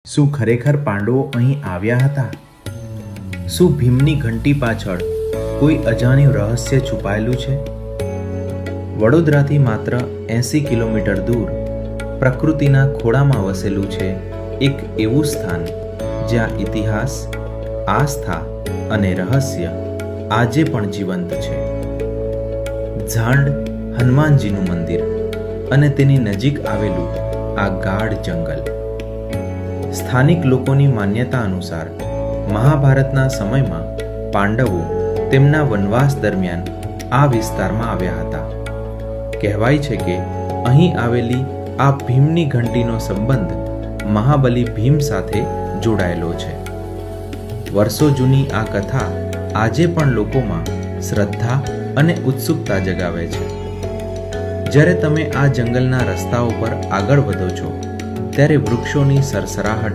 શું ખરેખર પાંડવો અહીં આવ્યા હતા? શું ભીમની ઘંટી પાછળ કોઈ અજાણ્યું રહસ્ય છુપાયેલું છે? વડોદરાથી માત્ર 80 કિલોમીટર દૂર પ્રકૃતિના ખોળામાં વસેલું છે એક એવું સ્થાન જ્યાં ઇતિહાસ, આસ્થા અને રહસ્ય આજે પણ જીવંત છે. ઝાંડ હનુમાનજીનું મંદિર અને તેની નજીક આવેલું આ ગાઢ જંગલ. સ્થાનિક લોકોની માન્યતા અનુસાર મહાભારતના સમયમાં પાંડવો તેમના વનવાસ દરમિયાન આ વિસ્તારમાં આવ્યા હતા. કહેવાય છે કે અહીં આવેલી આ ભીમની ઘંટીનો સંબંધ મહાબલી ભીમ સાથે જોડાયેલો છે. વર્ષો જૂની આ કથા આજે પણ લોકોમાં શ્રદ્ધા અને ઉત્સુકતા જગાવે છે. જ્યારે તમે આ જંગલના રસ્તાઓ પર આગળ વધો છો ત્યારે વૃક્ષોની સરસરાહટ,